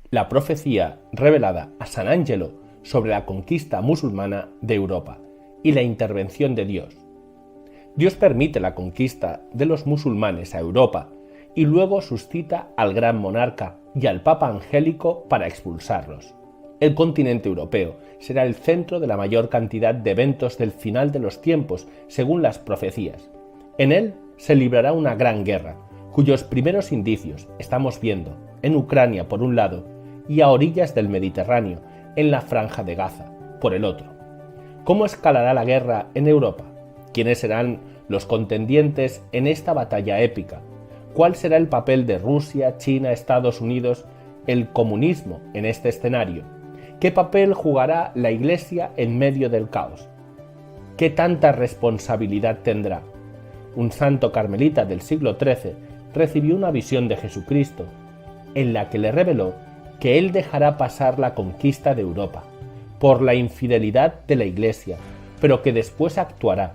la profecía revelada a San Angelo sobre la conquista musulmana de Europa y la intervención de Dios. Dios permite la conquista de los musulmanes a Europa y luego suscita al gran monarca y al Papa Angélico para expulsarlos. El continente europeo será el centro de la mayor cantidad de eventos del final de los tiempos, según las profecías. En él se librará una gran guerra, cuyos primeros indicios estamos viendo en Ucrania por un lado y a orillas del Mediterráneo, en la Franja de Gaza, por el otro. ¿Cómo escalará la guerra en Europa? ¿Quiénes serán los contendientes en esta batalla épica? ¿Cuál será el papel de Rusia, China, Estados Unidos, el comunismo en este escenario? ¿Qué papel jugará la Iglesia en medio del caos? ¿Qué tanta responsabilidad tendrá? Un santo carmelita del siglo XIII recibió una visión de Jesucristo, en la que le reveló que él dejará pasar la conquista de Europa por la infidelidad de la Iglesia, pero que después actuará.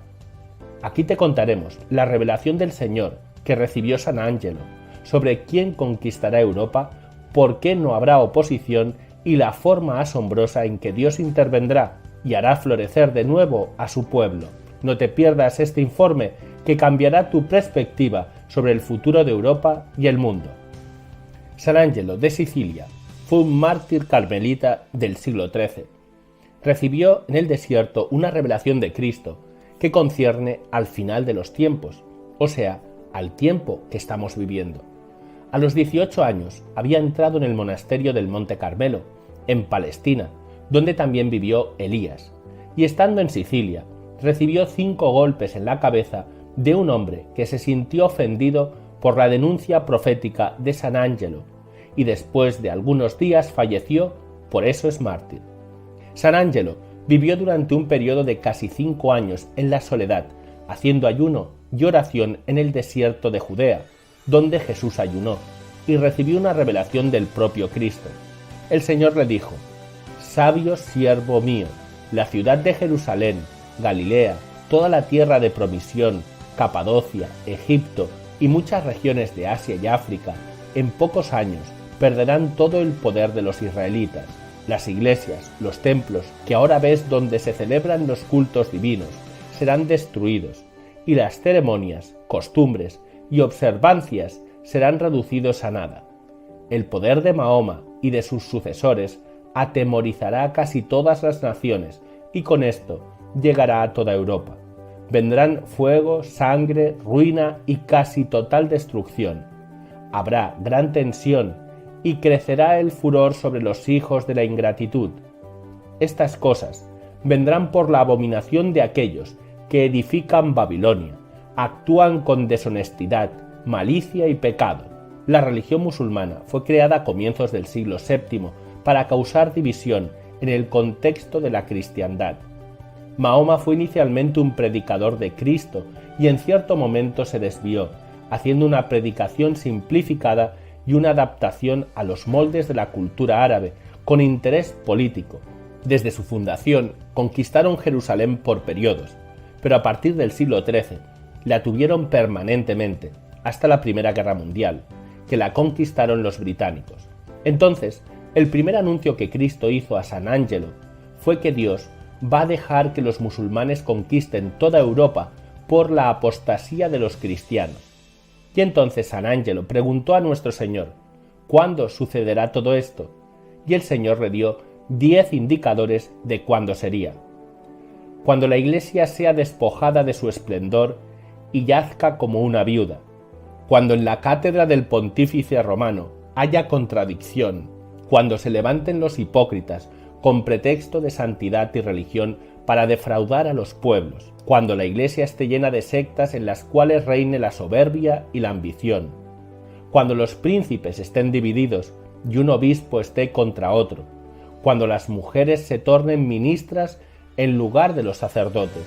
Aquí te contaremos la revelación del Señor que recibió San Angelo sobre quién conquistará Europa, por qué no habrá oposición y la forma asombrosa en que Dios intervendrá y hará florecer de nuevo a su pueblo. No te pierdas este informe que cambiará tu perspectiva sobre el futuro de Europa y el mundo. San Angelo de Sicilia fue un mártir carmelita del siglo XIII. Recibió en el desierto una revelación de Cristo que concierne al final de los tiempos, o sea, al tiempo que estamos viviendo. A los 18 años había entrado en el monasterio del Monte Carmelo, en Palestina, donde también vivió Elías, y estando en Sicilia, recibió 5 golpes en la cabeza de un hombre que se sintió ofendido por la denuncia profética de San Angelo, y después de algunos días falleció, por eso es mártir. San Angelo vivió durante un periodo de casi 5 años en la soledad, haciendo ayuno y oración en el desierto de Judea, donde Jesús ayunó, y recibió una revelación del propio Cristo. El Señor le dijo: «Sabio siervo mío, la ciudad de Jerusalén, Galilea, toda la tierra de promisión, Capadocia, Egipto y muchas regiones de Asia y África, en pocos años perderán todo el poder de los israelitas. Las iglesias, los templos que ahora ves donde se celebran los cultos divinos, serán destruidos, y las ceremonias, costumbres y observancias serán reducidos a nada. El poder de Mahoma y de sus sucesores atemorizará a casi todas las naciones, y con esto llegará a toda Europa. Vendrán fuego, sangre, ruina y casi total destrucción. Habrá gran tensión y crecerá el furor sobre los hijos de la ingratitud. Estas cosas vendrán por la abominación de aquellos que edifican Babilonia, actúan con deshonestidad, malicia y pecado. La religión musulmana fue creada a comienzos del siglo VII para causar división en el contexto de la cristiandad. Mahoma fue inicialmente un predicador de Cristo y en cierto momento se desvió, haciendo una predicación simplificada y una adaptación a los moldes de la cultura árabe, con interés político. Desde su fundación conquistaron Jerusalén por periodos, pero a partir del siglo XIII la tuvieron permanentemente, hasta la Primera Guerra Mundial, que la conquistaron los británicos. Entonces, el primer anuncio que Cristo hizo a San Angelo fue que Dios va a dejar que los musulmanes conquisten toda Europa por la apostasía de los cristianos. Y entonces San Angelo preguntó a nuestro Señor: ¿cuándo sucederá todo esto? Y el Señor le dio 10 indicadores de cuándo sería. Cuando la Iglesia sea despojada de su esplendor y yazca como una viuda. Cuando en la cátedra del pontífice romano haya contradicción. Cuando se levanten los hipócritas con pretexto de santidad y religión para defraudar a los pueblos. Cuando la Iglesia esté llena de sectas en las cuales reine la soberbia y la ambición. Cuando los príncipes estén divididos y un obispo esté contra otro. Cuando las mujeres se tornen ministras en lugar de los sacerdotes.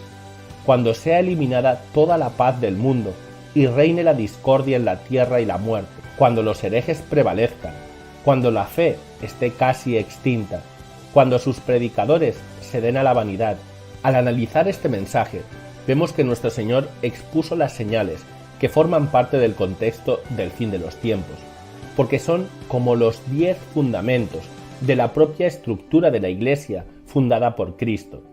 Cuando sea eliminada toda la paz del mundo y reine la discordia en la tierra y la muerte. Cuando los herejes prevalezcan. Cuando la fe esté casi extinta. Cuando sus predicadores se den a la vanidad. Al analizar este mensaje, vemos que nuestro Señor expuso las señales que forman parte del contexto del fin de los tiempos. porque son como los 10 fundamentos de la propia estructura de la Iglesia fundada por Cristo.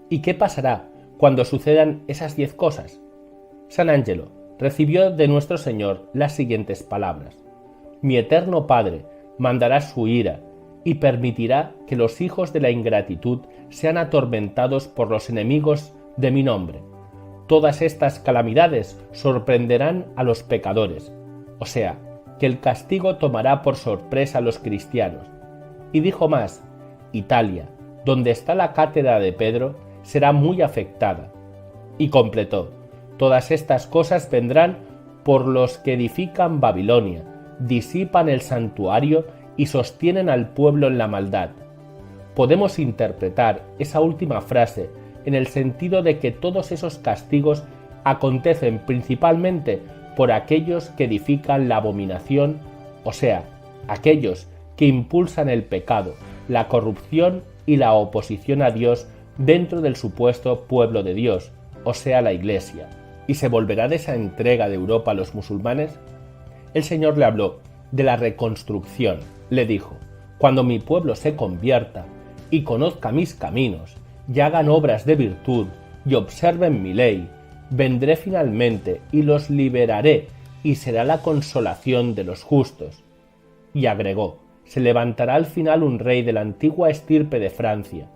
¿Y qué pasará cuando sucedan esas 10 cosas? San Angelo recibió de nuestro Señor las siguientes palabras: Mi eterno Padre mandará su ira y permitirá que los hijos de la ingratitud sean atormentados por los enemigos de mi nombre. Todas estas calamidades sorprenderán a los pecadores, o sea, que el castigo tomará por sorpresa a los cristianos. Y dijo más: Italia, donde está la cátedra de Pedro, será muy afectada. Y completó: Todas estas cosas vendrán por los que edifican Babilonia, disipan el santuario y sostienen al pueblo en la maldad. Podemos interpretar esa última frase en el sentido de que todos esos castigos acontecen principalmente por aquellos que edifican la abominación, o sea, aquellos que impulsan el pecado, la corrupción y la oposición a Dios dentro del supuesto pueblo de Dios, o sea, la Iglesia. ¿Y se volverá de esa entrega de Europa a los musulmanes? El Señor le habló de la reconstrucción. Le dijo: Cuando mi pueblo se convierta y conozca mis caminos, y hagan obras de virtud y observen mi ley, vendré finalmente y los liberaré, y será la consolación de los justos. Y agregó: se levantará al final un rey de la antigua estirpe de Francia,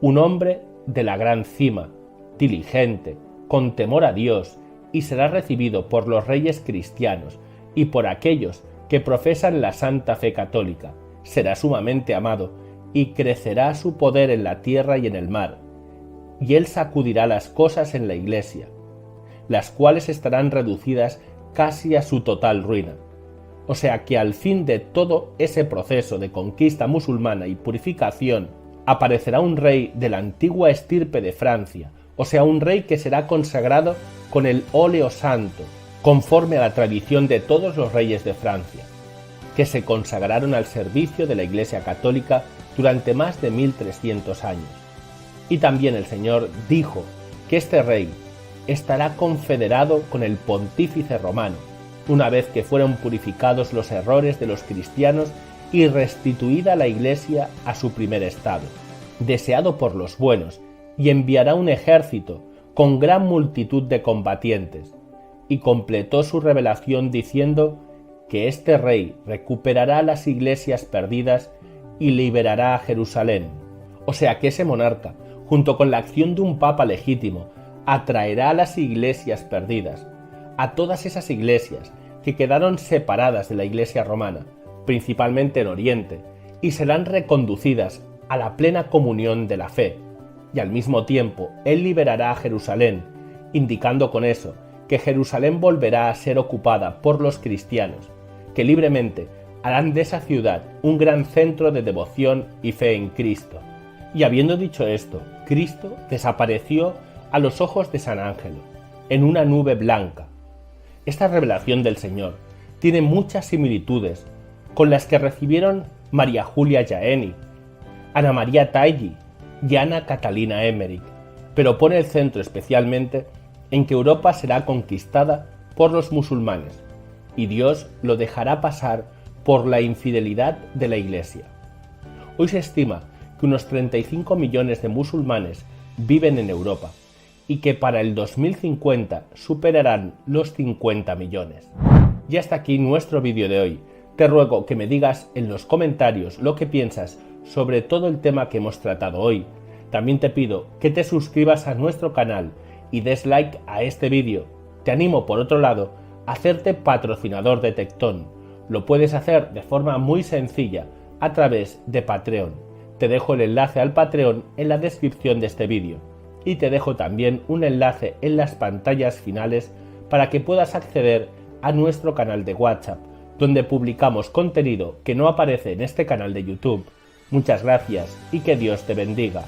un hombre de la gran cima, diligente, con temor a Dios, y será recibido por los reyes cristianos y por aquellos que profesan la santa fe católica. Será sumamente amado, y crecerá su poder en la tierra y en el mar. Y él sacudirá las cosas en la Iglesia, las cuales estarán reducidas casi a su total ruina. O sea que al fin de todo ese proceso de conquista musulmana y purificación, aparecerá un rey de la antigua estirpe de Francia, o sea, un rey que será consagrado con el óleo santo, conforme a la tradición de todos los reyes de Francia, que se consagraron al servicio de la Iglesia católica durante más de 1300 años. Y también el Señor dijo que este rey estará confederado con el pontífice romano, una vez que fueron purificados los errores de los cristianos y restituida la Iglesia a su primer estado, deseado por los buenos, y enviará un ejército con gran multitud de combatientes. Y completó su revelación diciendo que este rey recuperará las iglesias perdidas y liberará a Jerusalén. O sea que ese monarca, junto con la acción de un papa legítimo, atraerá a las iglesias perdidas, a todas esas iglesias que quedaron separadas de la Iglesia romana, principalmente en Oriente, y serán reconducidas a la plena comunión de la fe. Y al mismo tiempo, él liberará a Jerusalén, indicando con eso que Jerusalén volverá a ser ocupada por los cristianos, que libremente harán de esa ciudad un gran centro de devoción y fe en Cristo. Y habiendo dicho esto, Cristo desapareció a los ojos de San Ángelo, en una nube blanca. Esta revelación del Señor tiene muchas similitudes con las que recibieron María Julia Jaeni, Ana María Taiggi y Ana Catalina Emmerich, pero pone el centro especialmente en que Europa será conquistada por los musulmanes, y Dios lo dejará pasar por la infidelidad de la Iglesia. Hoy se estima que unos 35 millones de musulmanes viven en Europa, y que para el 2050 superarán los 50 millones. Y hasta aquí nuestro vídeo de hoy. Te ruego que me digas en los comentarios lo que piensas sobre todo el tema que hemos tratado hoy. También te pido que te suscribas a nuestro canal y des like a este vídeo. Te animo, por otro lado, a hacerte patrocinador de Tectón. Lo puedes hacer de forma muy sencilla a través de Patreon. Te dejo el enlace al Patreon en la descripción de este vídeo. Y te dejo también un enlace en las pantallas finales para que puedas acceder a nuestro canal de WhatsApp, donde publicamos contenido que no aparece en este canal de YouTube. Muchas gracias y que Dios te bendiga.